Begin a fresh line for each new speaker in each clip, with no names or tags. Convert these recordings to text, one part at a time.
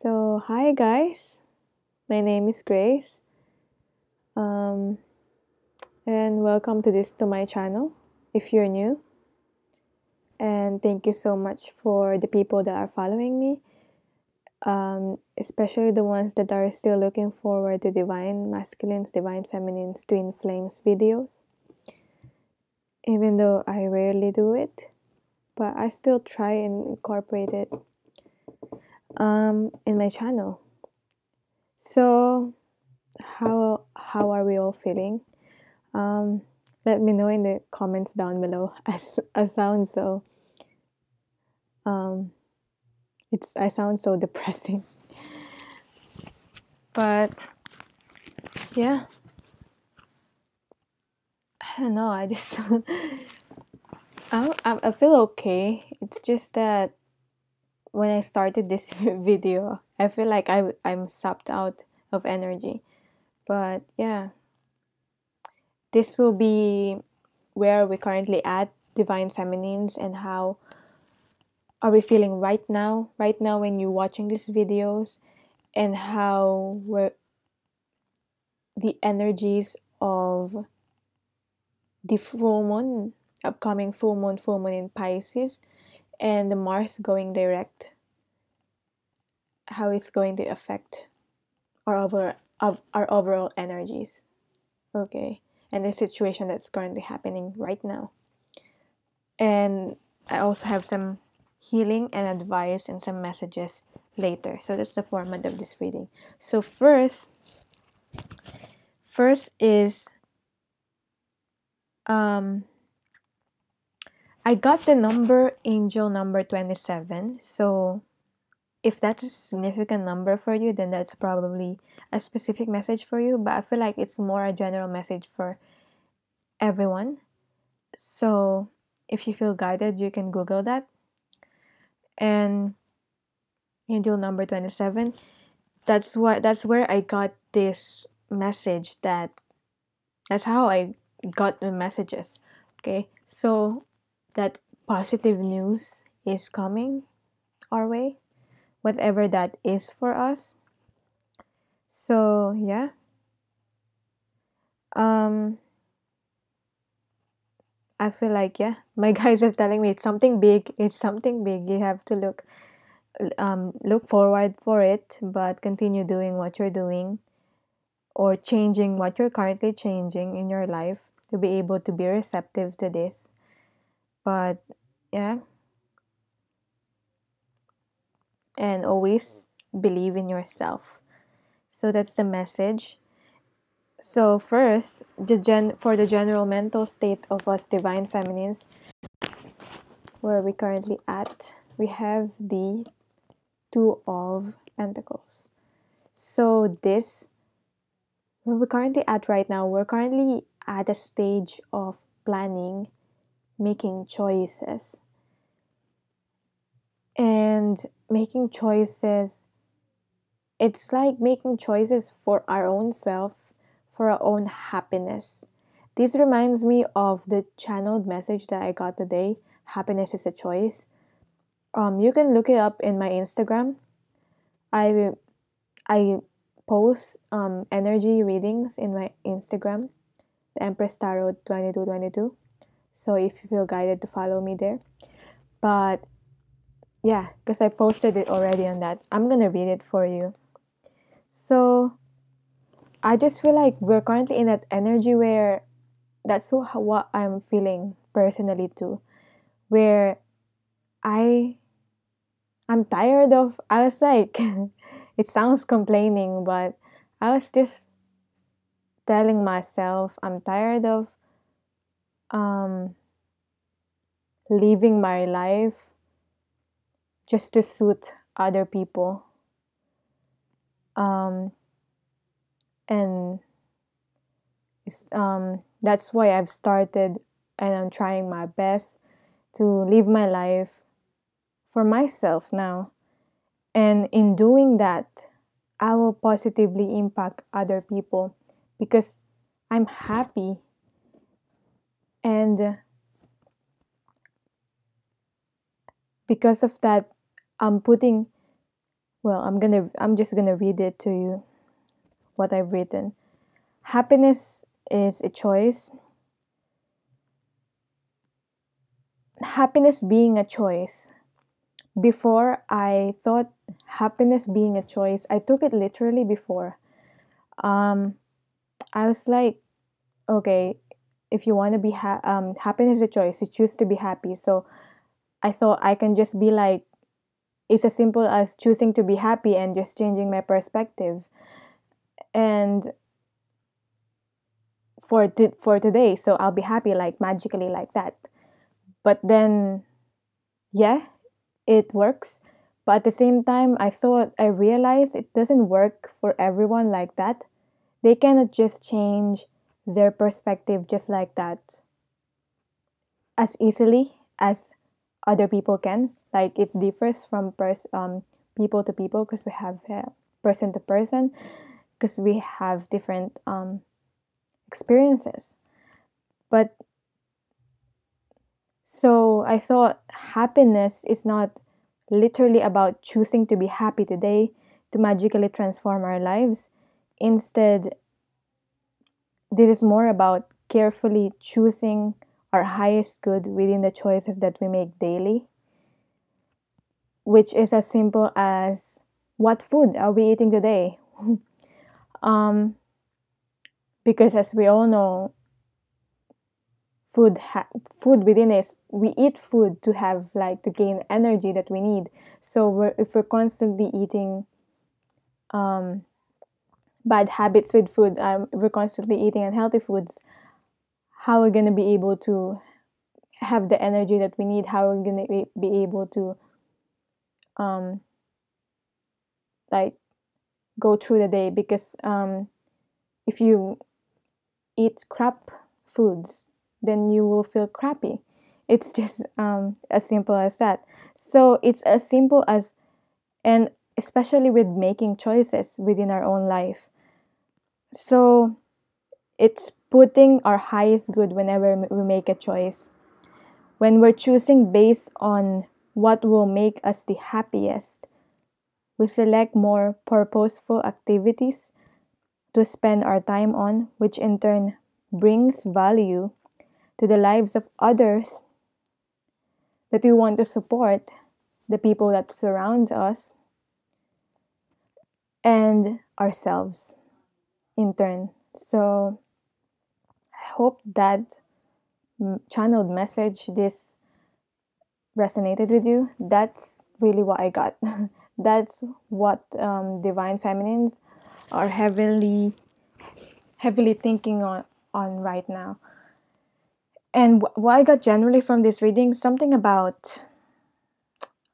So, hi guys, my name is Grace, um, and welcome to my channel if you're new. And thank you so much for the people that are following me, especially the ones that are still looking forward to Divine Masculines, Divine Feminines, Twin Flames videos. Even though I rarely do it, but I still try and incorporate it in my channel. So, how are we all feeling? Um, Let me know in the comments down below. I sound so um I sound so depressing. But yeah, I don't know. I just I feel okay. It's just that when I started this video, I feel like I'm sapped out of energy. But yeah, this will be where we currently at, Divine Feminines, and how are we feeling right now when you're watching these videos, and how the energies of the upcoming full moon in Pisces, and the Mars going direct, how it's going to affect our overall energies. Okay, and the situation that's currently happening right now. And I also have some healing and advice and some messages later. So that's the format of this reading. So first is um I got the number angel number 27. So if that's a significant number for you, then that's probably a specific message for you. But I feel like it's more a general message for everyone. So if you feel guided, you can Google that. And angel number 27, that's where I got this message that's how I got the messages. Okay. So that positive news is coming our way, whatever that is for us. So yeah, um, I feel like yeah, my guys are telling me it's something big. It's something big. You have to look forward for it, but continue doing what you're doing or changing what you're currently changing in your life to be able to be receptive to this. But yeah, and always believe in yourself. So that's the message. So first, for the general mental state of us divine feminines, where we currently at, we have the Two of Pentacles. So this, where we're currently at right now, we're currently at a stage of planning, making choices. And making choices, it's like making choices for our own self, for our own happiness. This reminds me of the channeled message that I got today. Happiness is a choice. You can look it up in my Instagram. I I post energy readings in my Instagram, the Empress Tarot 2222. So if you feel guided to follow me there. But yeah, because I posted it already on that. I'm gonna read it for you. So I just feel like we're currently in that energy where that's what I'm feeling personally too. Where I I'm tired of I was like it sounds complaining, but I was just telling myself I'm tired of um living my life just to suit other people. Um and that's why I've started and I'm trying my best to live my life for myself now. And in doing that, I will positively impact other people because I'm happy. And because of that, I'm putting Well, I'm just gonna read it to you, what I've written. Happiness is a choice. Happiness being a choice. Before, I thought happiness being a choice. I took it literally before. Um, I was like, okay, if you want to be happiness is a choice. You choose to be happy. So I thought I can just be like, it's as simple as choosing to be happy and just changing my perspective. And for today, so I'll be happy like magically like that. But then, yeah, it works. But at the same time, I realized it doesn't work for everyone like that. They cannot just change their perspective just like that as easily as other people can. Like it differs from people to people because we have person to person because we have different experiences. But so I thought happiness is not literally about choosing to be happy today to magically transform our lives. Instead, this is more about carefully choosing our highest good within the choices that we make daily, which is as simple as what food are we eating today? um, because as we all know, food within us, we eat food to have like to gain energy that we need. So if we're constantly eating um, bad habits with food, if we're constantly eating unhealthy foods, how are we going to be able to have the energy that we need? How are we going to be able to um, like go through the day? Because if you eat crap foods, then you will feel crappy. It's just as simple as that. So it's as simple as, and especially with making choices within our own life. So it's putting our highest good whenever we make a choice. When we're choosing based on what will make us the happiest, we select more purposeful activities to spend our time on, which in turn brings value to the lives of others that we want to support, the people that surround us, and ourselves in turn. So I hope that channeled message this resonated with you. That's really what I got. That's what divine feminines are heavily thinking on right now. And what I got generally from this reading, something about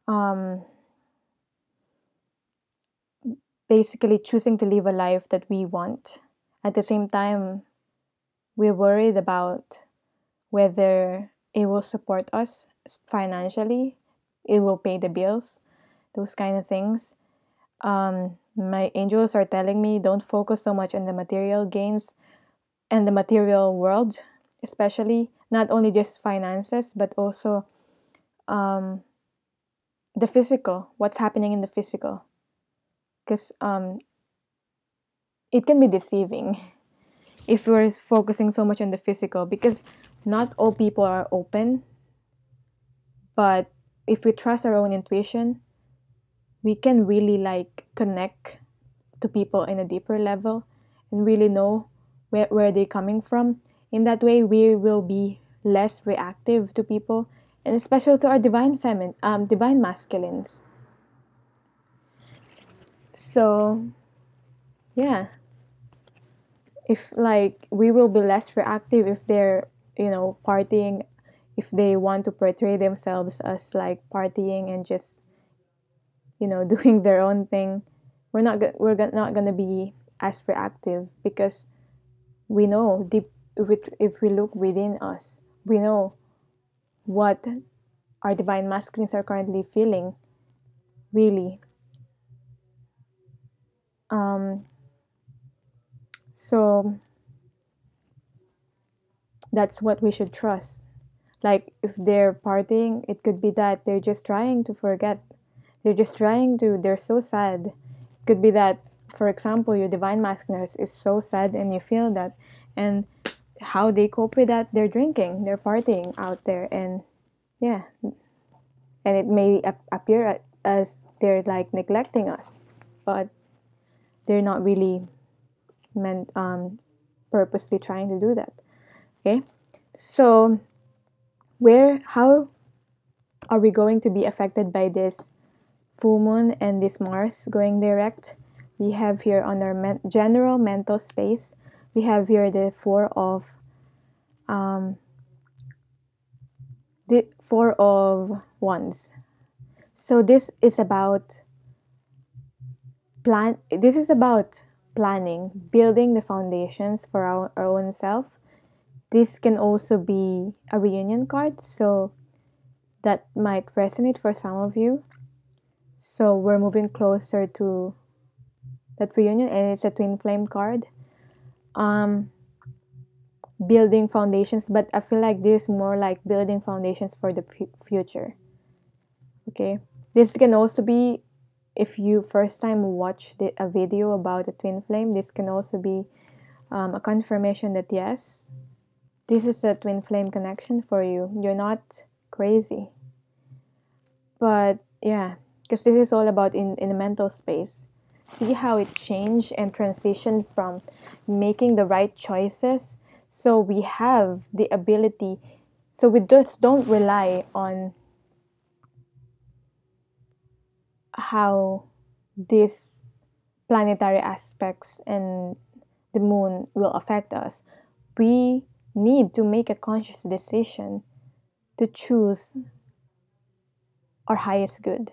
um, basically choosing to live a life that we want. At the same time, we're worried about whether it will support us financially, it will pay the bills, those kind of things. My angels are telling me don't focus so much on the material gains and the material world, especially not only just finances, but also um, the physical, what's happening in the physical. Because it can be deceiving if we're focusing so much on the physical, because not all people are open. But if we trust our own intuition, we can really like connect to people in a deeper level and really know where they're coming from. In that way, we will be less reactive to people, and especially to our divine masculines. So yeah, if like we will be less reactive if they're partying, if they want to portray themselves as like partying and just doing their own thing. Not gonna be as reactive because we know deep, if we look within us, we know what our divine masculines are currently feeling, really. um so that's what we should trust. Like if they're partying, it could be that they're just trying to forget, They're just trying to, they're so sad. Could be that, for example, your divine masculine is so sad and you feel that. And how they cope with that, they're drinking, they're partying out there. And yeah, and it may appear as they're like neglecting us, but they're not really meant purposely trying to do that. Okay, so how are we going to be affected by this full moon and this Mars going direct? We have here on our general mental space, we have here the four of wands. So this is about planning, building the foundations for our own self. This can also be a reunion card, so that might resonate for some of you. So we're moving closer to that reunion, and it's a twin flame card. Building foundations, but I feel like this is more like building foundations for the future. Okay, this can also be, if you first time watch a video about a twin flame, this can also be a confirmation that yes, this is a twin flame connection for you. You're not crazy. But yeah, because this is all about in the mental space. See how it changed and transitioned from making the right choices. So we have the ability, so we just don't rely on how these planetary aspects and the moon will affect us. We need to make a conscious decision to choose our highest good.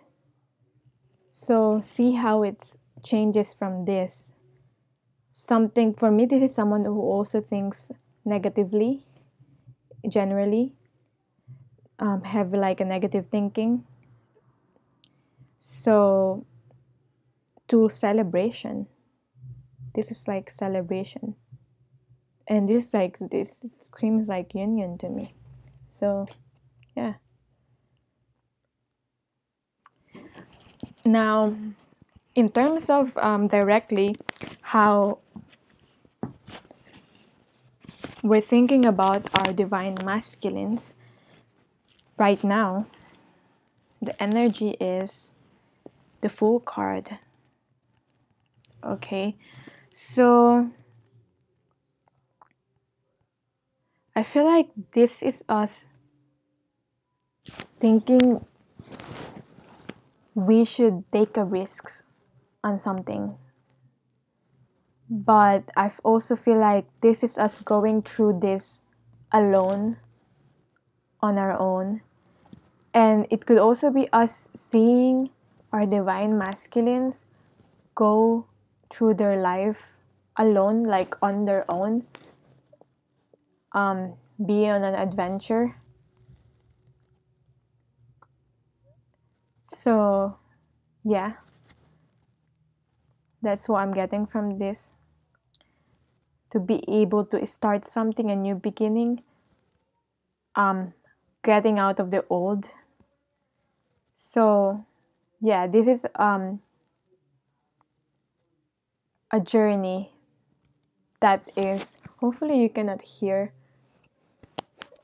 So see how it changes from this. Something for me, this is someone who also thinks negatively, generally, have like a negative thinking. So to celebration, this is like celebration, and this screams like union to me. So yeah. Now, in terms of directly how we're thinking about our divine masculines right now, the energy is the Fool card. Okay, so I feel like this is us thinking we should take a risk on something. But I also feel like this is us going through this alone, on our own. And it could also be us seeing our divine masculines go through their life alone, like on their own, be on an adventure. So yeah, that's what I'm getting from this. To be able to start something, a new beginning, getting out of the old. So yeah, this is a journey that is, hopefully you cannot hear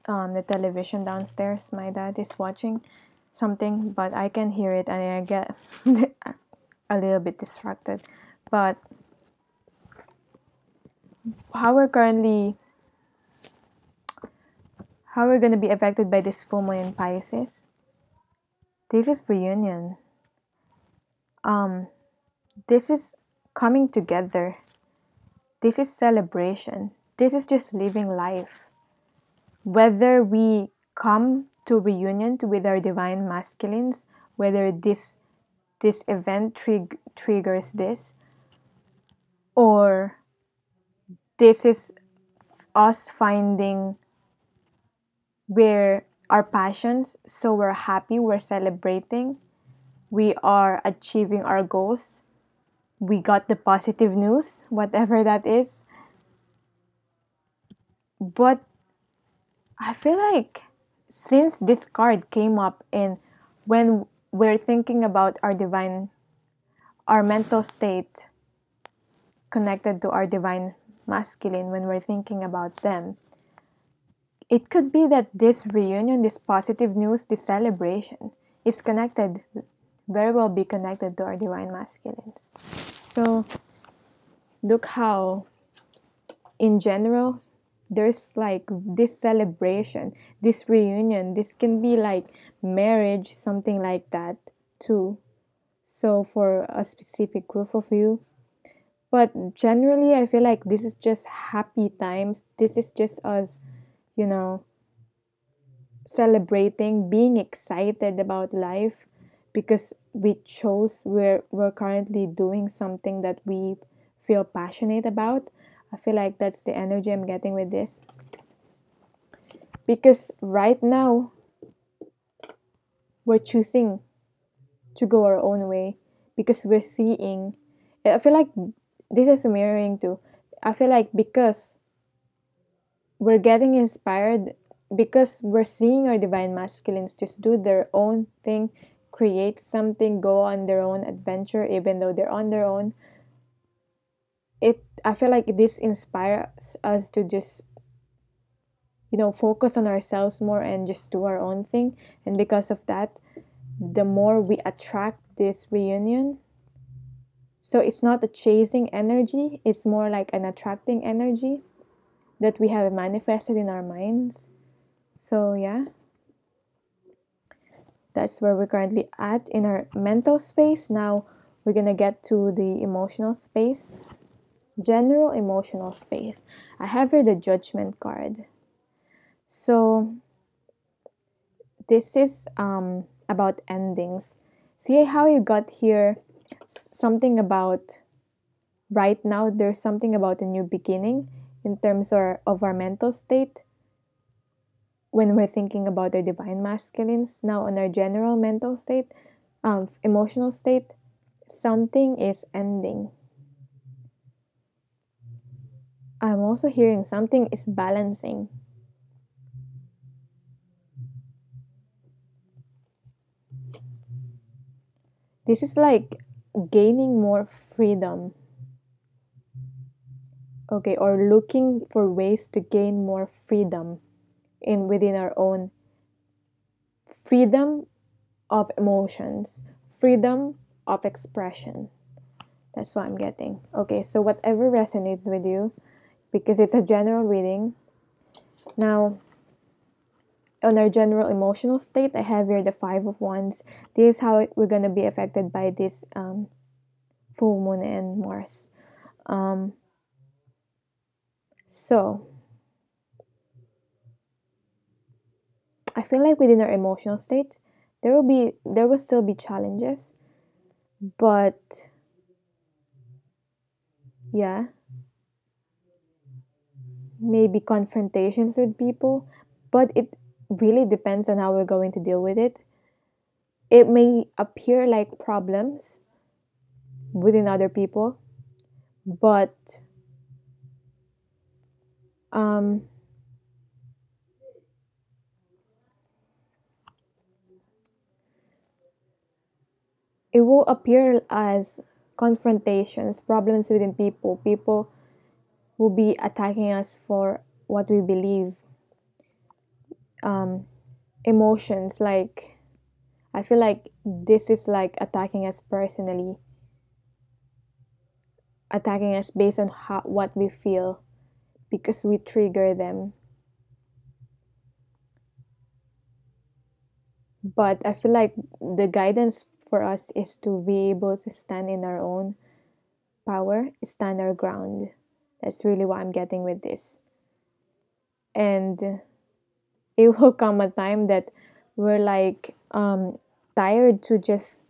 the television downstairs. My dad is watching something, but I can hear it and I get a little bit distracted. But how we're going to be affected by this full moon in Pisces, this is reunion. This is coming together. This is celebration. This is just living life. Whether we come to reunion with our divine masculines, whether this event triggers this, or this is us finding where our passions, so we're happy, we're celebrating, we are achieving our goals, we got the positive news, whatever that is. But I feel like since this card came up, and when we're thinking about our mental state connected to our divine masculine, when we're thinking about them, it could be that this reunion, this positive news, this celebration is connected, very well be connected to our divine masculines. So look how, in general, there's like this celebration, this reunion. This can be like marriage, something like that too. So for a specific group of you. But generally, I feel like this is just happy times. This is just us, you know, celebrating, being excited about life because we're currently doing something that we feel passionate about. I feel like that's the energy I'm getting with this. Because right now, we're choosing to go our own way because we're seeing. I feel like this is mirroring too. I feel like because we're getting inspired, because we're seeing our divine masculines just do their own thing, create something, go on their own adventure, even though they're on their own. I feel like this inspires us to just focus on ourselves more and just do our own thing. And because of that, the more we attract this reunion. So it's not a chasing energy, it's more like an attracting energy that we have manifested in our minds. So yeah, that's where we're currently at in our mental space. Now we're gonna get to the emotional space. General emotional space. I have here the Judgment card. So this is about endings. See how you got here something about right now, there's something about a new beginning in terms of our mental state when we're thinking about our divine masculines. Now on our general mental state, emotional state, something is ending. I'm also hearing something is balancing. This is like gaining more freedom. Okay, or looking for ways to gain more freedom within our own freedom of emotions, freedom of expression. That's what I'm getting. Okay, so whatever resonates with you, because it's a general reading. Now, on our general emotional state, I have here the Five of Wands. This is how we're going to be affected by this full moon and Mars. So, I feel like within our emotional state, there will still be challenges, but yeah, maybe confrontations with people, but it really depends on how we're going to deal with it. It may appear like problems within other people, but um, it will appear as confrontations, problems within people. People will be attacking us for what we believe. Emotions, like, I feel like this is like attacking us personally, attacking us based on what we feel because we trigger them. But I feel like the guidance for us is to be able to stand in our own power, stand our ground. That's really what I'm getting with this. And it will come a time that we're like tired to just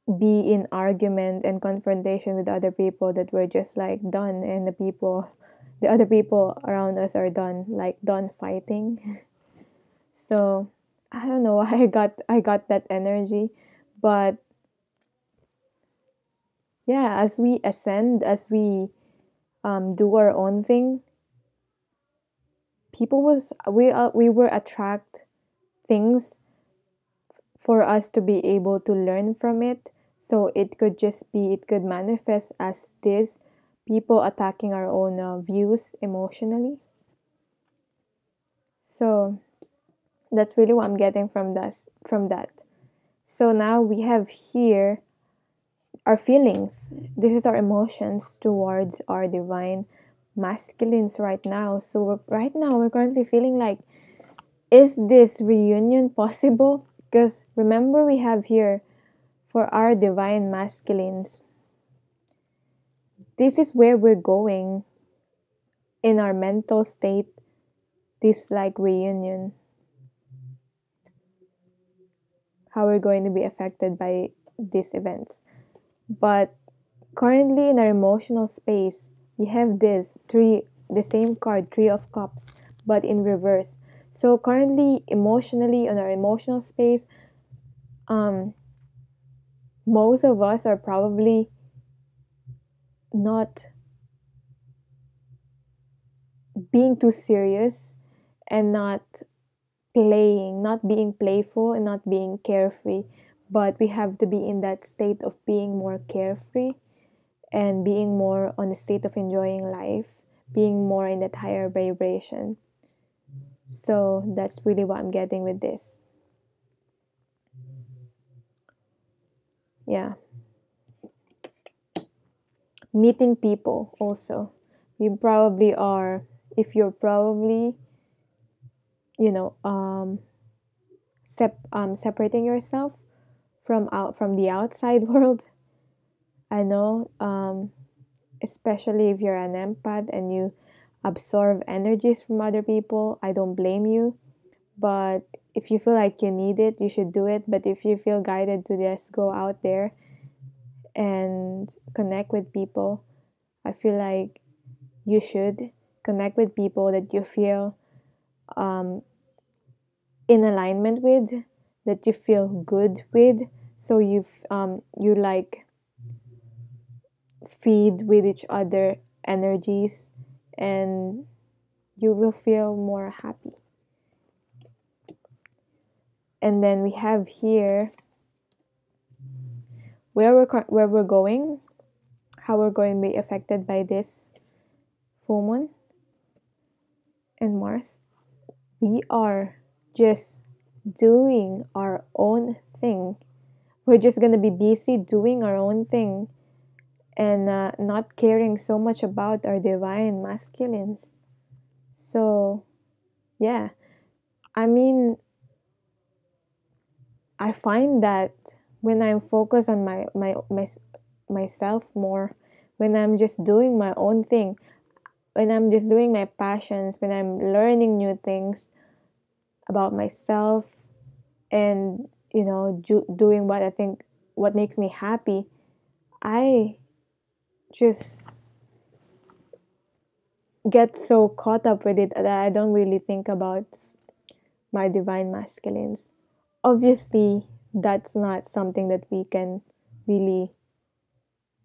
be in argument and confrontation with other people, that we're just like done, and the other people around us are done fighting. So I don't know why I got that energy, but yeah, as we ascend, as we do our own thing, people was we will attract things for us to be able to learn from it. So it could just be, it could manifest as this people attacking our own views emotionally. So that's really what I'm getting from that. So now we have here our feelings. This is our emotions towards our divine masculines right now. So right now we're currently feeling like, is this reunion possible? Because remember, we have here for our divine masculines, this is where we're going in our mental state, this like reunion, how we're going to be affected by these events. But currently in our emotional space, we have this three, the same card, Three of Cups, but in reverse. So currently emotionally on our emotional space, most of us are probably not being too serious and not playing, not being playful and not being carefree. But we have to be in that state of being more carefree and being more on the state of enjoying life, being more in that higher vibration. So that's really what I'm getting with this. Yeah. Meeting people also. You probably are, if you're probably, you know, separating yourself from the outside world. I know, especially if you're an empath and you absorb energies from other people, I don't blame you. But if you feel like you need it, you should do it. But if you feel guided to just go out there and connect with people, I feel like you should connect with people that you feel in alignment with, that you feel good with. So you like feed with each other energies, and you will feel more happy. And then we have here where we're going, how we're going to be affected by this full moon and Mars. We are just doing our own thing. We're just going to be busy doing our own thing and not caring so much about our divine masculines. So, yeah. I mean, I find that when I'm focused on myself more, when I'm just doing my own thing, when I'm just doing my passions, when I'm learning new things about myself, and doing what I think, what makes me happy, I just get so caught up with it that I don't really think about my divine masculines. Obviously, that's not something that we can really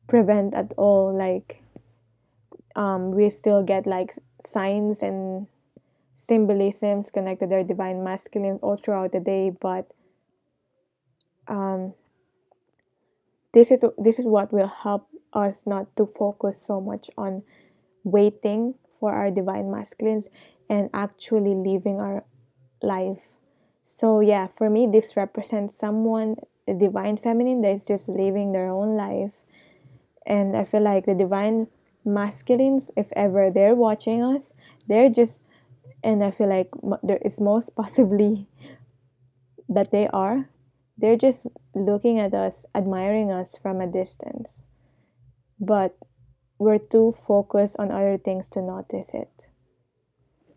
prevent at all. Like, we still get like signs and symbolisms connected to their divine masculines all throughout the day, but um, this is what will help us not to focus so much on waiting for our divine masculines and actually living our life. So yeah, for me, this represents someone, a divine feminine that is just living their own life. And I feel like the divine masculines, if ever they're watching us, they're just, and I feel like there is most possibly that they're just looking at us, admiring us from a distance. But we're too focused on other things to notice it.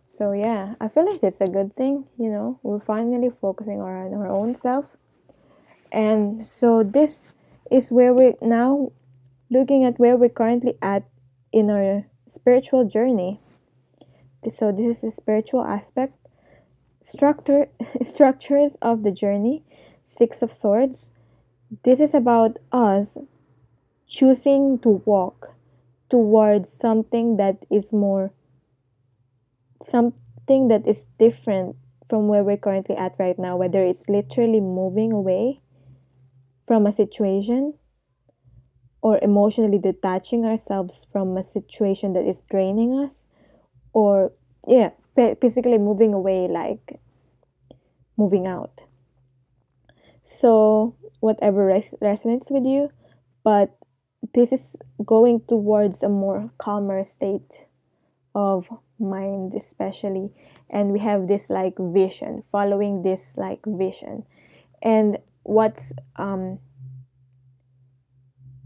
So yeah, I feel like it's a good thing, we're finally focusing on our own self. And so this is where we're now looking at where we're currently at in our spiritual journey. So this is the spiritual aspect. Structures of the journey. Six of Swords. This is about us choosing to walk towards something that is different from where we're currently at right now, whether it's literally moving away from a situation or emotionally detaching ourselves from a situation that is draining us, or yeah, physically moving away, like moving out. So whatever resonates with you, but this is going towards a more calmer state of mind, especially. And we have this like vision, following this like vision. And what's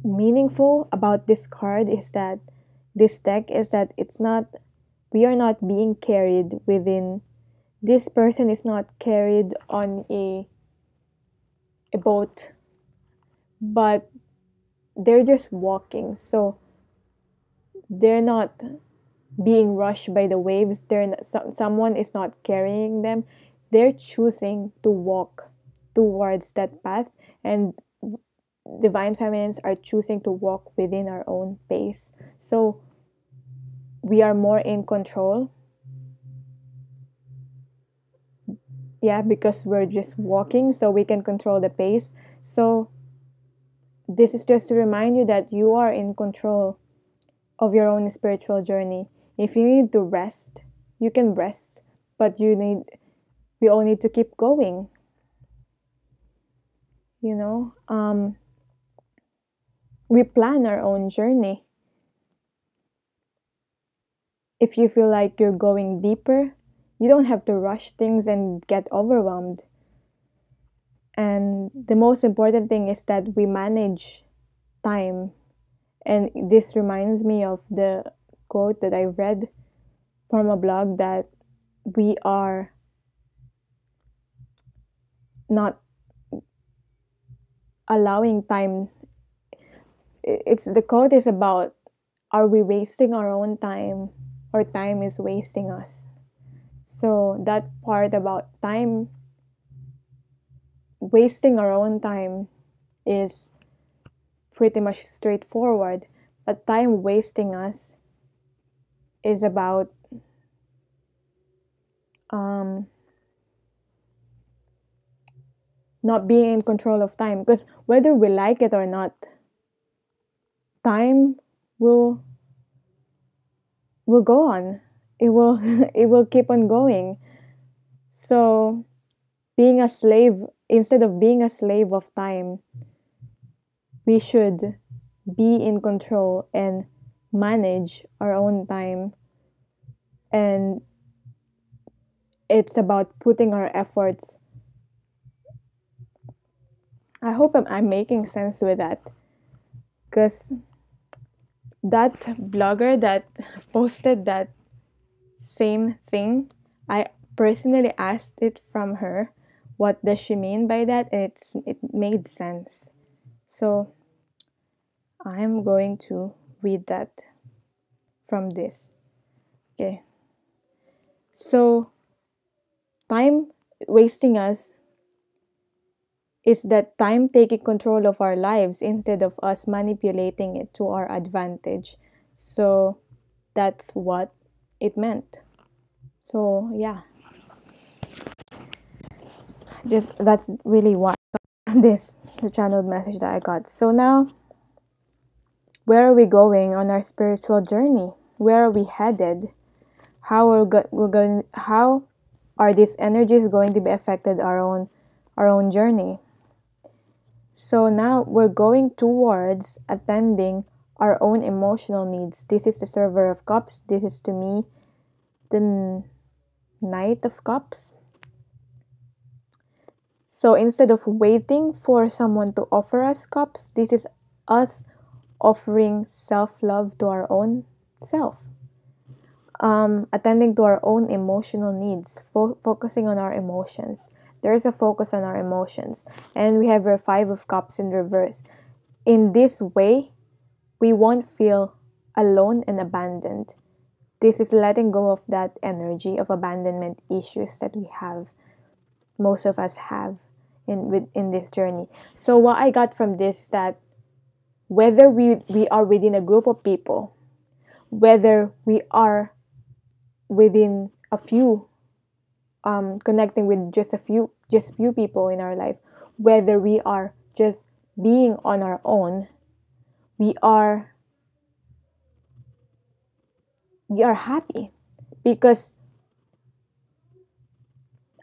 meaningful about this card is that this deck is that it's not, we are not being carried within, this person is not carried on a boat, but they're just walking. So they're not being rushed by the waves. They're not, someone is not carrying them. They're choosing to walk towards that path, and divine feminines are choosing to walk within our own pace. So we are more in control. Yeah, because we're just walking, so we can control the pace. So this is just to remind you that you are in control of your own spiritual journey. If you need to rest, you can rest, but we all need to keep going. You know, we plan our own journey. If you feel like you're going deeper, you don't have to rush things and get overwhelmed. And the most important thing is that we manage time. And this reminds me of the quote that I read from a blog, that we are not allowing time. It's, the quote is about, are we wasting our own time, or time is wasting us? So that part about time, wasting our own time, is pretty much straightforward. But time wasting us is about not being in control of time. Because whether we like it or not, time will go on. It will it will keep on going. So being a slave, instead of being a slave of time, we should be in control and manage our own time. And it's about putting our efforts. I hope I'm making sense with that, because that blogger that posted that same thing, I personally asked it from her, what does she mean by that? And it made sense. So I'm going to read that from this. Okay. So time wasting us is that time taking control of our lives instead of us manipulating it to our advantage. So that's what it meant. So yeah, just that's really what this the channeled message that I got. So now, where are we going on our spiritual journey? Where are we headed? We're going? How are these energies going to be affected our own journey? So now we're going towards attending our own emotional needs. This is the Server of Cups. This is, to me, the Knight of Cups. So instead of waiting for someone to offer us cups, this is us offering self-love to our own self. Attending to our own emotional needs, focusing on our emotions. There is a focus on our emotions. And we have our Five of Cups in reverse. In this way, we won't feel alone and abandoned. This is letting go of that energy of abandonment issues that we have, most of us have in this journey. So what I got from this is that whether we are within a group of people, whether we are within a few connecting with just few people in our life, whether we are just being on our own, we are happy. Because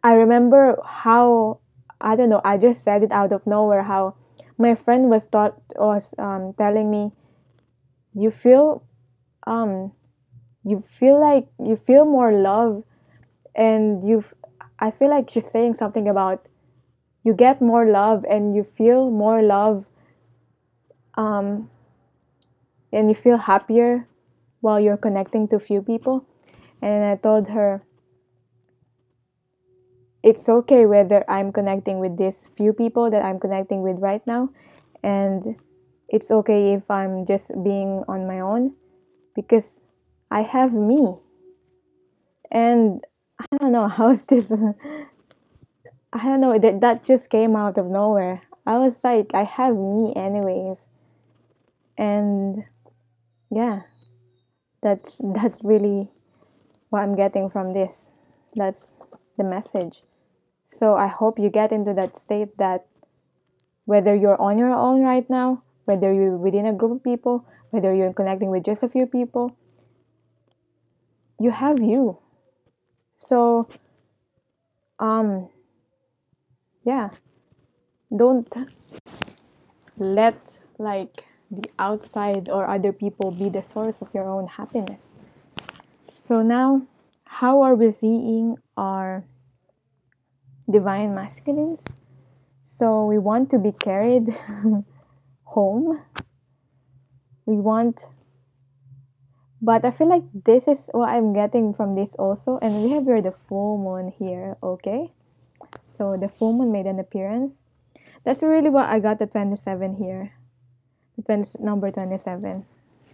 I remember how, I don't know, I just said it out of nowhere, how my friend was telling me, you feel like you feel more love, and I feel like she's saying something about you get more love and you feel more love, um and you feel happier while you're connecting to few people. And I told her, it's okay whether I'm connecting with these few people that I'm connecting with right now, and it's okay if I'm just being on my own, because I have me. And I don't know how's this. I don't know, that just came out of nowhere. I was like, I have me anyways. And yeah, that's really what I'm getting from this. That's the message. So I hope you get into that state that whether you're on your own right now, whether you're within a group of people, whether you're connecting with just a few people, you have you. So yeah, don't let like the outside or other people be the source of your own happiness. So now, how are we seeing our divine masculines? So we want to be carried home. We want, but I feel like this is what I'm getting from this also. And we have here the full moon here, okay? So the full moon made an appearance. That's really what I got the 27 here. The number 27.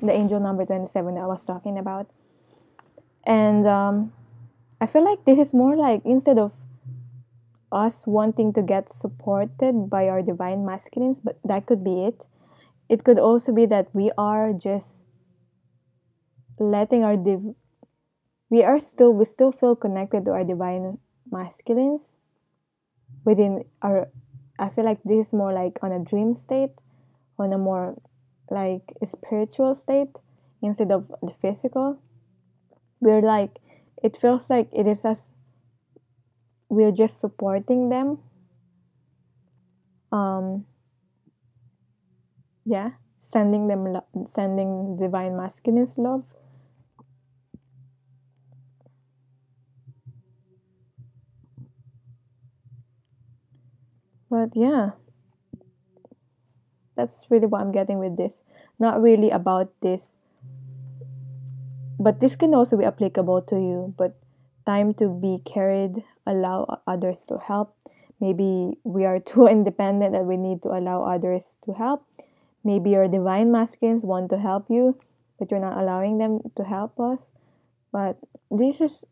The angel number 27 that I was talking about. And I feel like this is more like, instead of us wanting to get supported by our divine masculines, but that could be it. It could also be that we are just letting we still feel connected to our divine masculines within our, I feel like this is more like on a dream state, on a more like a spiritual state instead of the physical. We're like, it feels like it is us, we're just supporting them. Yeah, sending divine masculines love. But yeah, that's really what I'm getting with this. Not really about this, but this can also be applicable to you. But time to be carried, allow others to help. Maybe we are too independent that we need to allow others to help. Maybe your divine masculines want to help you, but you're not allowing them to help us. But this is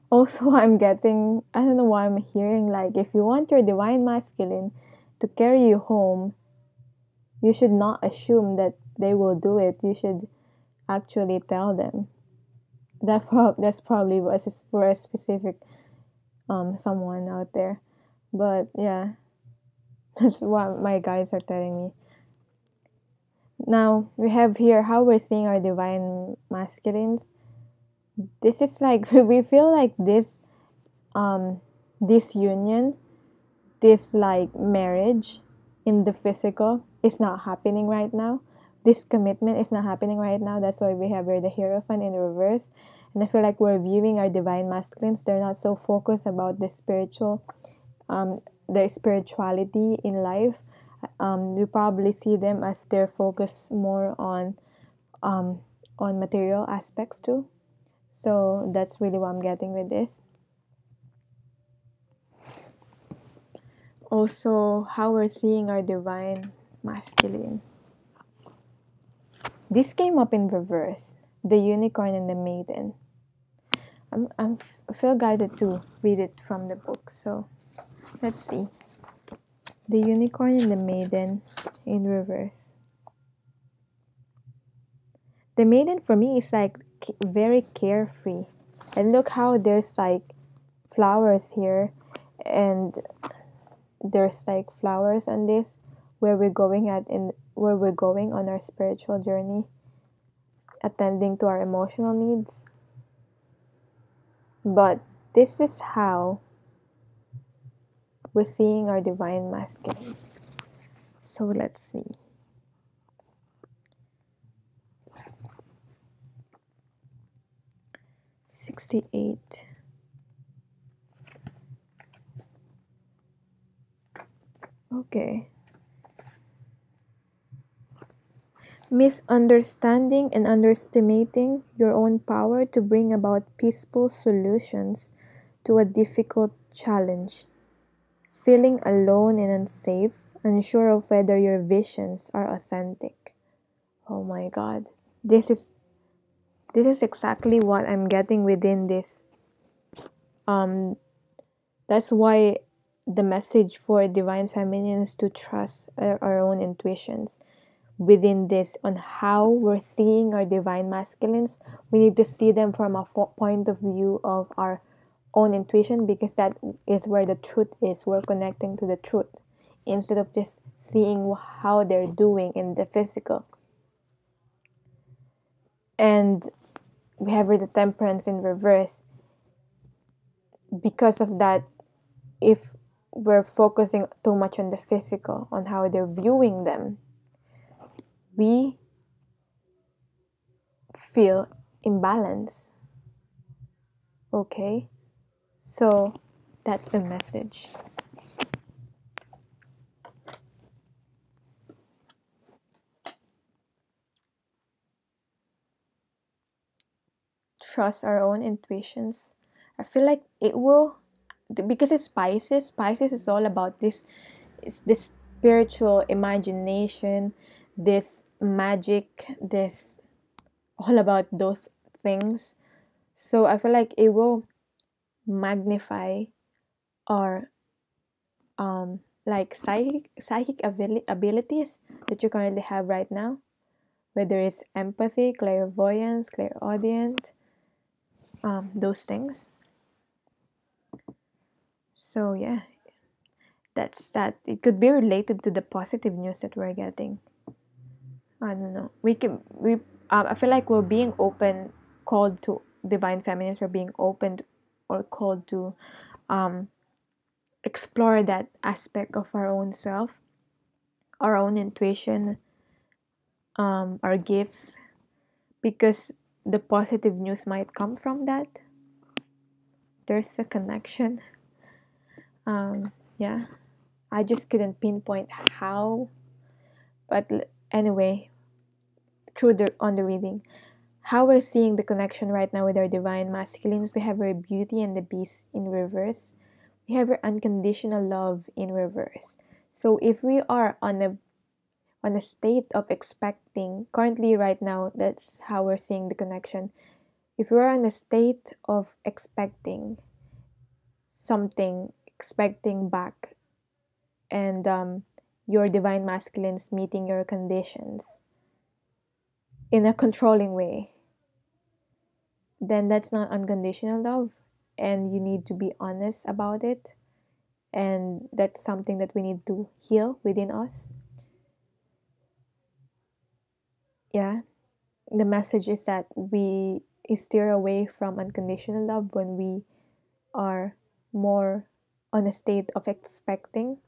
also I'm getting, I don't know why I'm hearing, like, if you want your divine masculine to carry you home, you should not assume that they will do it. You should actually tell them. That's probably for a specific someone out there. But yeah, that's what my guides are telling me. Now we have here how we're seeing our divine masculines. This is like we feel like this union, this like marriage in the physical is not happening right now. This commitment is not happening right now. That's why we have here the Hierophant in reverse. And I feel like we're viewing our divine masculines. They're not so focused about their spirituality in life. We probably see them as they're focused more on material aspects too. So that's really what I'm getting with this. Also, how we're seeing our divine masculine. This came up in reverse, the unicorn and the maiden. I feel guided to read it from the book. So let's see. The unicorn and the maiden in reverse. The maiden for me is like very carefree. And look how there's like flowers here, and there's like flowers on this where we're going on our spiritual journey, attending to our emotional needs. But this is how we're seeing our divine masculine. So let's see. 68. Okay. Misunderstanding and underestimating your own power to bring about peaceful solutions to a difficult challenge. Feeling alone and unsafe, unsure of whether your visions are authentic. Oh my god. This is this is exactly what I'm getting within this. Um that's why the message for divine feminine is to trust our own intuitions. Within this, on how we're seeing our divine masculines, we need to see them from a point of view of our own intuition, because that is where the truth is. We're connecting to the truth instead of just seeing how they're doing in the physical. And we have the temperance in reverse. Because of that, if we're focusing too much on the physical, on how they're viewing them, we feel imbalance. Okay? So that's the message. Trust our own intuitions. I feel like it will, because it's Pisces. Pisces is all about this. It's this spiritual imagination, this magic, this all about those things. So I feel like it will magnify our like psychic abilities that you currently have right now, whether it's empathy, clairvoyance, clairaudient, those things. So yeah, that's that. It could be related to the positive news that we're getting. I don't know. I feel like we're being open, called to divine feminines. We're being opened or called to um, explore that aspect of our own self, our own intuition, our gifts, because the positive news might come from that. There's a connection. Yeah, I just couldn't pinpoint how, but anyway, through the on the reading, how we're seeing the connection right now with our divine masculines. We have our beauty and the beast in reverse. We have our unconditional love in reverse. So if we are on a state of expecting currently right now, that's how we're seeing the connection. If we're in a state of expecting something, expecting back, and your divine masculines meeting your conditions in a controlling way, then that's not unconditional love, and you need to be honest about it, and that's something that we need to heal within us. Yeah, the message is that we steer away from unconditional love when we are more on a state of expecting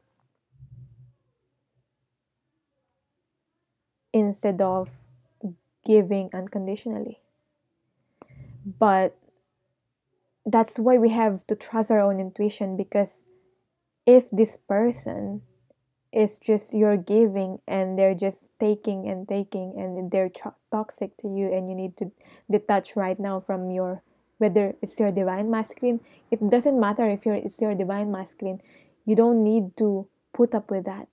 instead of giving unconditionally. But that's why we have to trust our own intuition, because if this person is just you're giving and they're just taking and they're toxic to you, and you need to detach right now from your, whether it's your divine masculine, it doesn't matter if it's your divine masculine, you don't need to put up with that.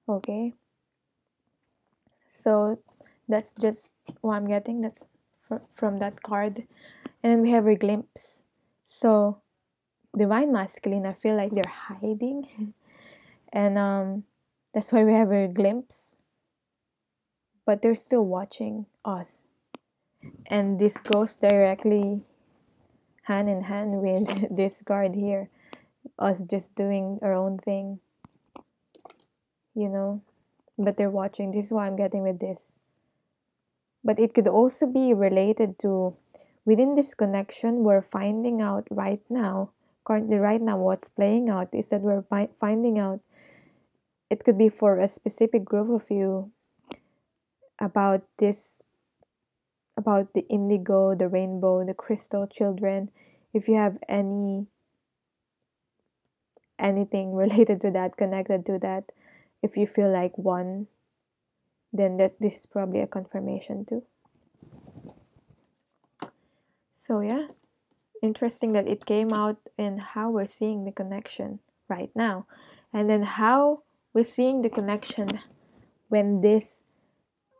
Okay, so that's just what I'm getting. That's from that card. And then we have a glimpse. So divine masculine, I feel like they're hiding. And that's why we have a glimpse, but they're still watching us. And this goes directly hand in hand with this card here. Us just doing our own thing, you know. But they're watching. This is what I'm getting with this. But it could also be related to within this connection, we're finding out right now, currently, right now, what's playing out is that we're finding out it could be for a specific group of you about this, about the indigo, the rainbow, the crystal children. If you have anything related to that, connected to that, if you feel like one, then this is probably a confirmation too. So yeah, interesting that it came out in how we're seeing the connection right now, and then how we're seeing the connection when this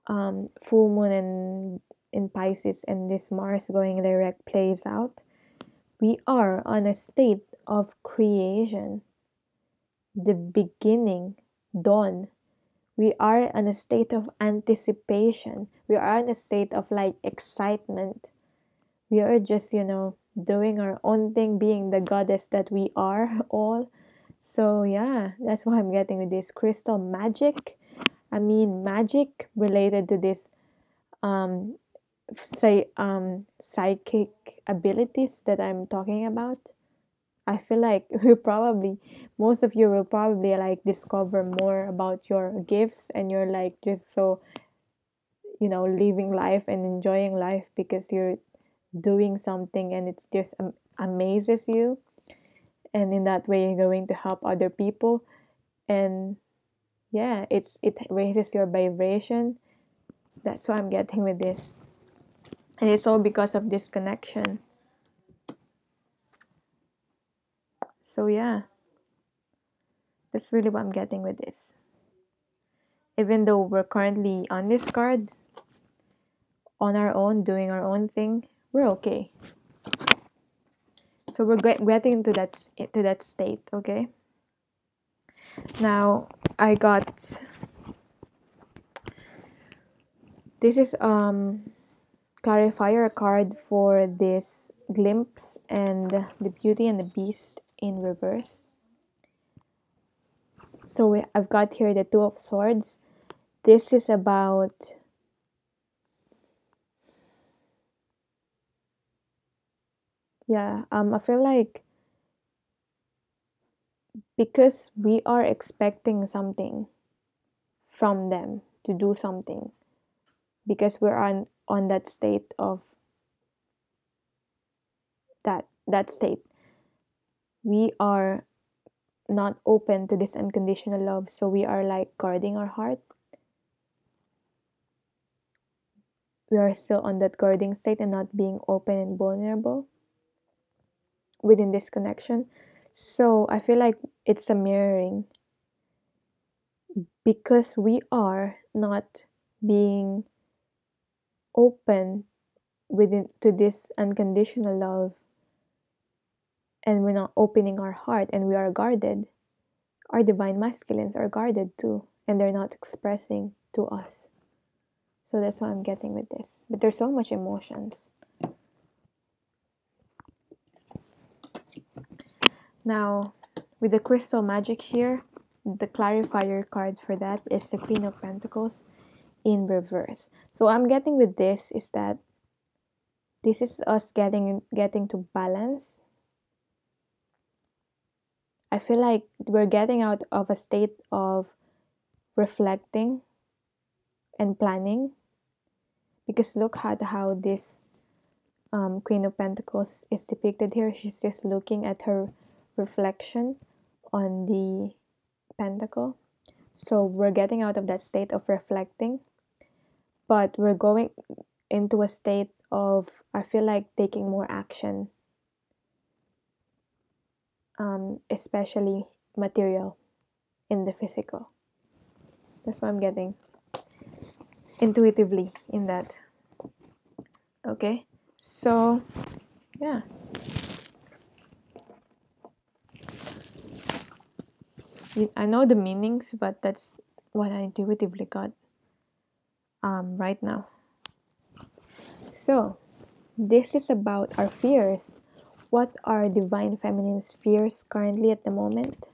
full moon in Pisces and this Mars going direct plays out. We are on a state of creation, the beginning, dawn. We are in a state of anticipation. We are in a state of like excitement. We are just, doing our own thing, being the goddess that we are all. So yeah, that's what I'm getting with this crystal magic. I mean, magic related to this, psychic abilities that I'm talking about. I feel like most of you will probably like discover more about your gifts, and you're like just so, living life and enjoying life because you're doing something and it's just amazes you, and in that way you're going to help other people, and yeah, it raises your vibration. That's what I'm getting with this, and it's all because of this connection. So yeah, that's really what I'm getting with this. Even though we're currently on this card on our own, doing our own thing, we're okay. So we're getting to that state. Okay, now I got this is clarifier card for this glimpse and the beauty and the beast in reverse. So I've got here the Two of Swords. This is about I feel like because we are expecting something from them to do something, because we're on that state of that state, we are not open to this unconditional love, so we are like guarding our heart. We are still on that guarding state and not being open and vulnerable within this connection. So I feel like it's a mirroring, because we are not being open within to this unconditional love, and we're not opening our heart, and we are guarded. Our divine masculines are guarded too, and they're not expressing to us. So that's what I'm getting with this. But there's so much emotions. Now, with the crystal magic here, the clarifier card for that is the Queen of Pentacles in reverse. So I'm getting with this is that this is us getting to balance. I feel like we're getting out of a state of reflecting and planning, because look at how this Queen of Pentacles is depicted here. She's just looking at her reflection on the pentacle. So we're getting out of that state of reflecting, but we're going into a state of, I feel like, taking more action, especially material in the physical. That's what I'm getting intuitively in that. Okay, so yeah. I know the meanings, but that's what I intuitively got right now. So, this is about our fears. What are divine feminine's fears currently at the moment?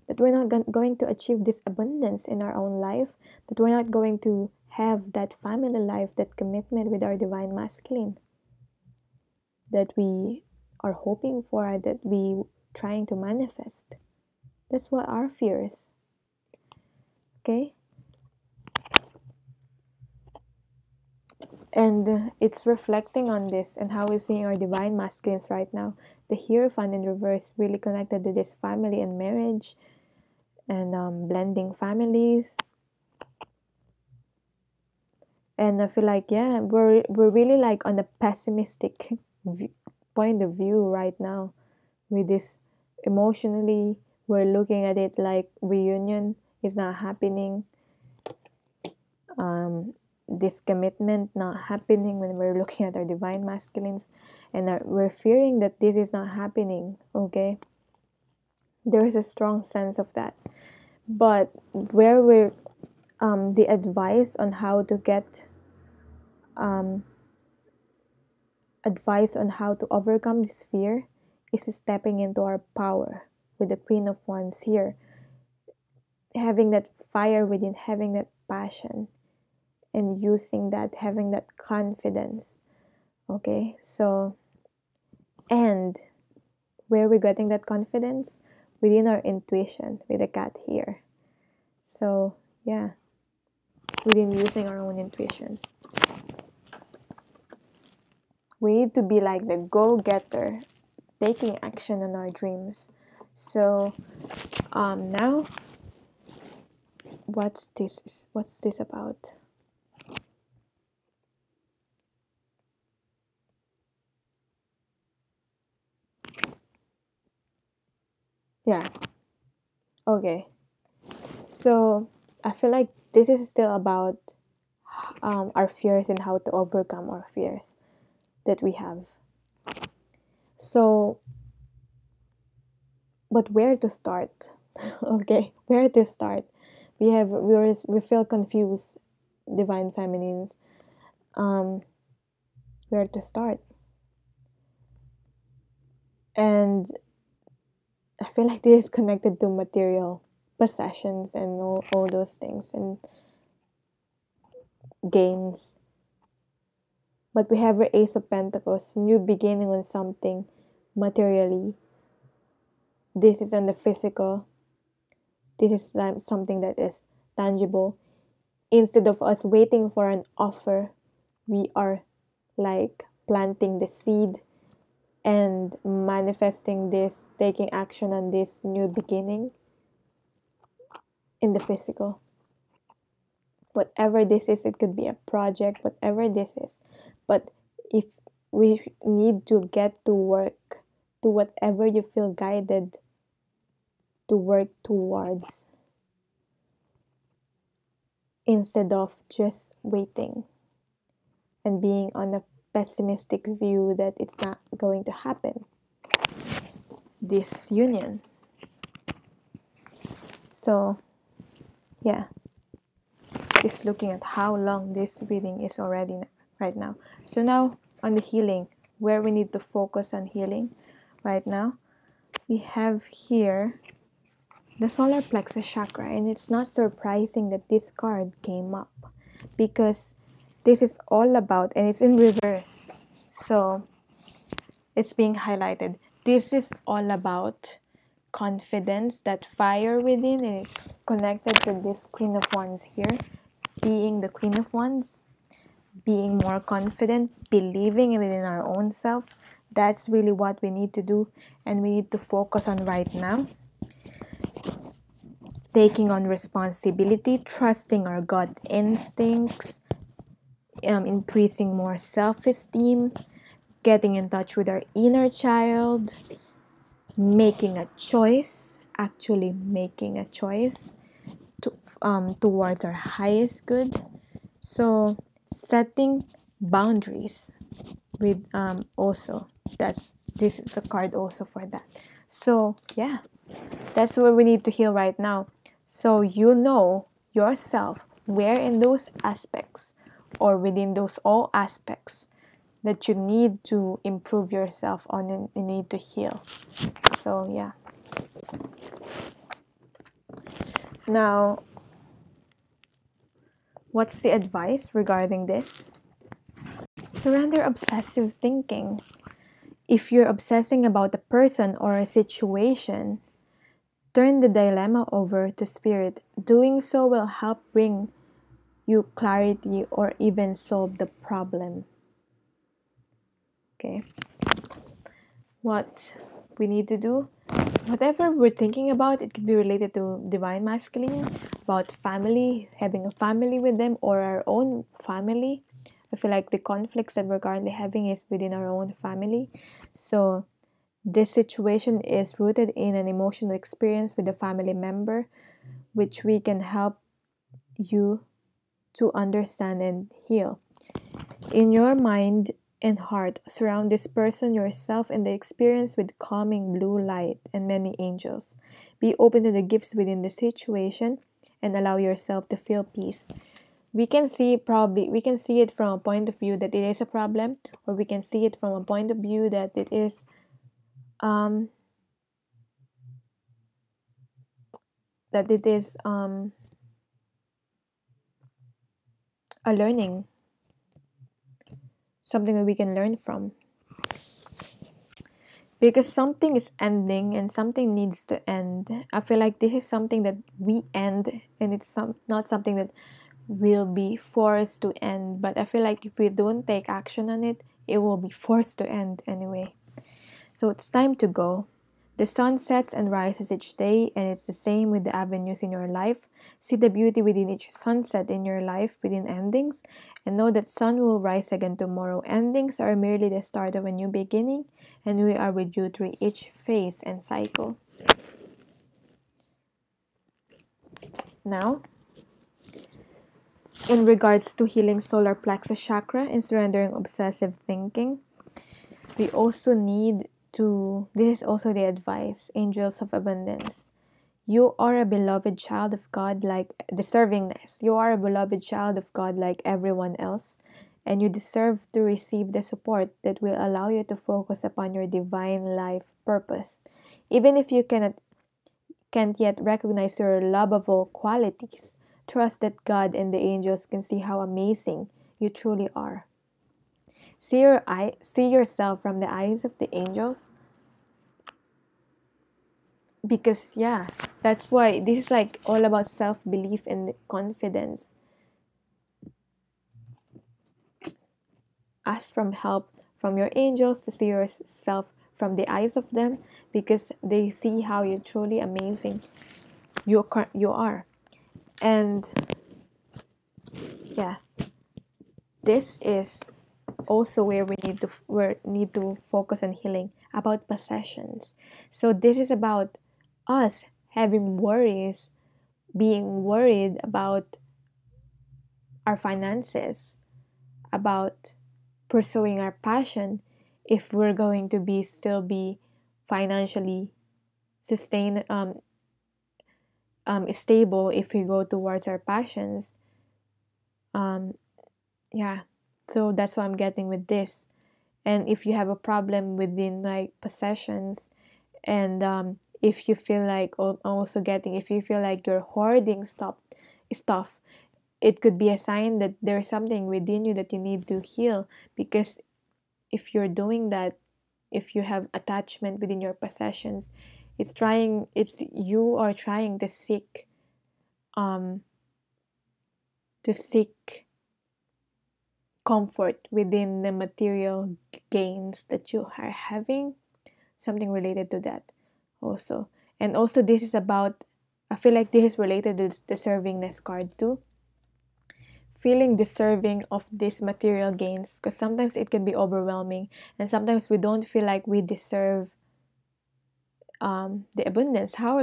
That we're not going to achieve this abundance in our own life, that we're not going to have that family life, that commitment with our divine masculine that we are hoping for, that we trying to manifest. That's what our fears. Okay? And it's reflecting on this and how we're seeing our divine masculines right now. The Hierophant in reverse really connected to this family and marriage and blending families. And I feel like, yeah, we're really like on a pessimistic point of view right now with this. Emotionally, we're looking at it like reunion is not happening. This commitment not happening when we're looking at our divine masculines, and we're fearing that this is not happening. Okay, there is a strong sense of that, but where we're the advice on how to get advice on how to overcome this fear is stepping into our power with the Queen of Wands here, having that fire within, having that passion, and using that, having that confidence. Okay, so, and where we're getting that confidence? Within our intuition, with the cat here. So, yeah, within using our own intuition. We need to be like the go-getter, taking action on our dreams. So, now, what's this? What's this about? Yeah. Okay. So, I feel like this is still about our fears and how to overcome our fears that we have. So, but where to start? Okay, where to start? We feel confused, divine feminines. Um, where to start? And I feel like this is connected to material possessions and all those things and gains. But we have our Ace of Pentacles, new beginning on something materially. This is on the physical. This is something that is tangible. Instead of us waiting for an offer, we are like planting the seed and manifesting this, taking action on this new beginning in the physical. Whatever this is, it could be a project, whatever this is. But if we need to get to work, to whatever you feel guided to work towards, instead of just waiting and being on a pessimistic view that it's not going to happen, this union. So, yeah, just looking at how long this reading is already right now. So now on the healing, where we need to focus on healing right now, we have here the solar plexus chakra, and it's not surprising that this card came up because this is all about, and it's in reverse, so it's being highlighted. This is all about confidence, that fire within, and it's connected to this Queen of Wands here, being the Queen of Wands, being more confident, believing within our own self. That's really what we need to do, and we need to focus on right now. Taking on responsibility, trusting our gut instincts, increasing more self-esteem, getting in touch with our inner child, making a choice, actually making a choice towards our highest good. So setting boundaries with also, this is a card also for that. So yeah, that's where we need to heal right now. So you know yourself where in those aspects or within those all aspects that you need to improve yourself on and you need to heal. So yeah. Now, what's the advice regarding this? Surrender obsessive thinking. If you're obsessing about a person or a situation, turn the dilemma over to spirit. Doing so will help bring you clarity or even solve the problem. Okay. What we need to do, whatever we're thinking about, it could be related to divine masculine, about family, having a family with them, or our own family. I feel like the conflicts that we're currently having is within our own family. So this situation is rooted in an emotional experience with a family member, which we can help you to understand and heal. In your mind and heart, surround this person, yourself, and the experience with calming blue light and many angels. Be open to the gifts within the situation and allow yourself to feel peace. We can see it from a point of view that it is a problem, or we can see it from a point of view that it is um that it is a learning, something that we can learn from. Because something is ending and something needs to end. I feel like this is something that we end, and it's not something that will be forced to end. But I feel like if we don't take action on it, it will be forced to end anyway. So it's time to go. The sun sets and rises each day, and it's the same with the avenues in your life. See the beauty within each sunset in your life within endings, and know that sun will rise again tomorrow. Endings are merely the start of a new beginning, and we are with you through each phase and cycle. Now, in regards to healing solar plexus chakra and surrendering obsessive thinking, we also need to, this is also the advice, angels of abundance. You are a beloved child of God, like deservingness. You are a beloved child of God like everyone else, and you deserve to receive the support that will allow you to focus upon your divine life purpose. Even if you can't yet recognize your lovable qualities, trust that God and the angels can see how amazing you truly are. See yourself from the eyes of the angels, because yeah, that's why this is like all about self-belief and confidence. Ask from help from your angels to see yourself from the eyes of them, because they see how you truly amazing you are. And yeah, this is also where we need to focus on healing about possessions. So this is about us having worries, being worried about our finances, about pursuing our passion, if we're going to be still be financially sustain stable if we go towards our passions. Yeah, so that's what I'm getting with this. And if you have a problem within like possessions, and if you feel like also getting, if you feel like you're hoarding stuff, it could be a sign that there's something within you that you need to heal. Because if you're doing that, if you have attachment within your possessions, it's you are trying um to seek comfort within the material gains that you are having, something related to that also. And also this is about, I feel like this is related to the deservingness card too, feeling deserving of these material gains, because sometimes it can be overwhelming, and sometimes we don't feel like we deserve the abundance. How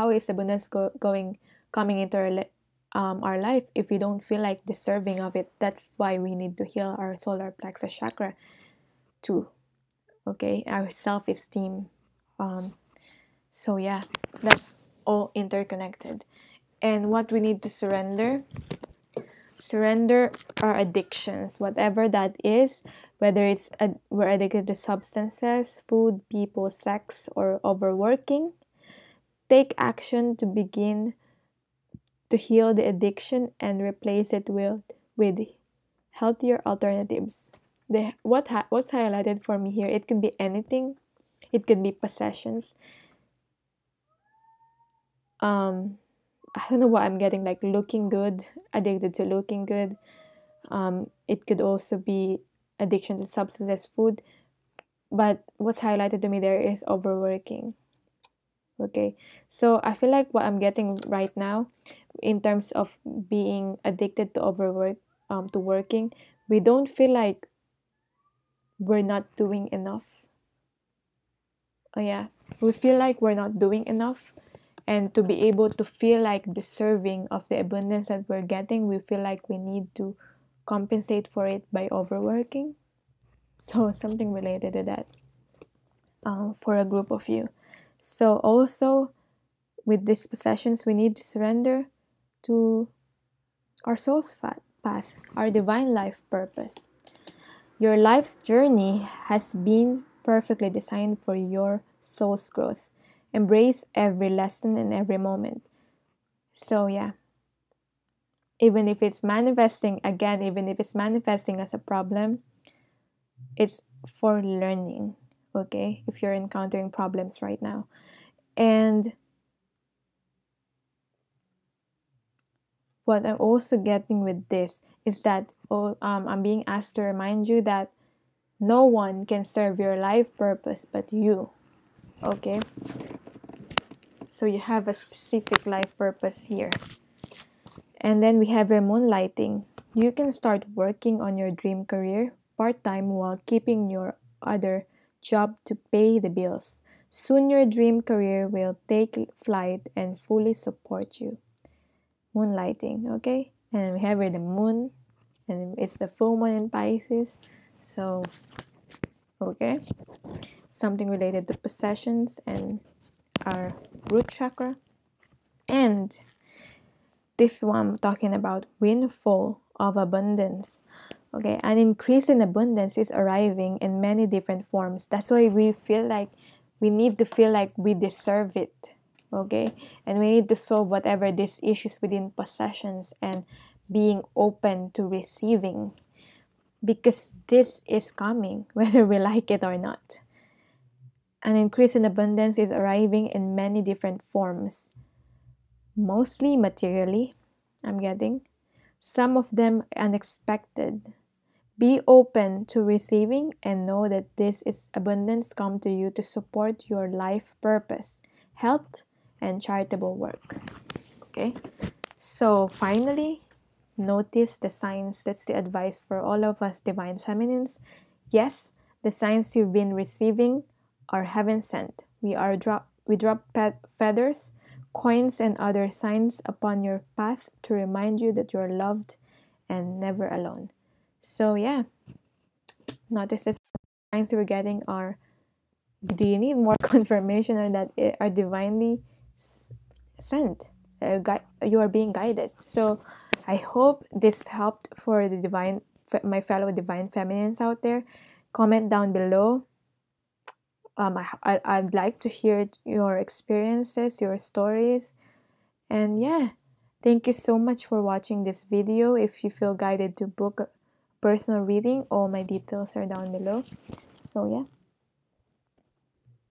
is abundance coming into our life if we don't feel like deserving of it? That's why we need to heal our solar plexus chakra too. Okay, our self-esteem. So yeah, that's all interconnected. And what we need to surrender our addictions, whatever that is, Whether we're addicted to substances, food, people, sex, or overworking, take action to begin to heal the addiction and replace it with healthier alternatives. What's highlighted for me here, it could be anything. It could be possessions. I don't know what I'm getting, like looking good, addicted to looking good. It could also be addiction to substances, food. But what's highlighted to me there is overworking. Okay, so I feel like what I'm getting right now, in terms of being addicted to overwork, to working, we don't feel like we're not doing enough. Oh yeah, we feel like we're not doing enough, and to be able to feel like deserving of the abundance that we're getting, we feel like we need to compensate for it by overworking. So something related to that, for a group of you. So also with these possessions, we need to surrender to our soul's path, our divine life purpose. Your life's journey has been perfectly designed for your soul's growth. Embrace every lesson and every moment. So, yeah, even if it's manifesting, again, even if it's manifesting as a problem, it's for learning, okay? If you're encountering problems right now. And what I'm also getting with this is that I'm being asked to remind you that no one can serve your life purpose but you. Okay? So you have a specific life purpose here. And then we have your moonlighting. You can start working on your dream career part-time while keeping your other job to pay the bills. Soon your dream career will take flight and fully support you. Moonlighting, okay? And we have here the moon, and it's the full moon in Pisces. So, okay, something related to possessions and our root chakra. And this one I'm talking about windfall of abundance. Okay, an increase in abundance is arriving in many different forms. That's why we feel like we need to feel like we deserve it. Okay, and we need to solve whatever these issues within possessions and being open to receiving, because this is coming whether we like it or not. An increase in abundance is arriving in many different forms, mostly materially, I'm getting. Some of them unexpected. Be open to receiving and know that this is abundance come to you to support your life purpose, health, and charitable work. Okay? So finally, notice the signs. That's the advice for all of us divine feminines. Yes, the signs you've been receiving are heaven sent. We drop feathers, coins, and other signs upon your path to remind you that you're loved and never alone. So yeah, notice the signs we're getting are. Do you need more confirmation or that are divinely sent? You are being guided. So I hope this helped for the my fellow divine feminines out there. Comment down below. I'd like to hear your experiences, your stories, and yeah, thank you so much for watching this video. If you feel guided to book a personal reading, all my details are down below. So yeah.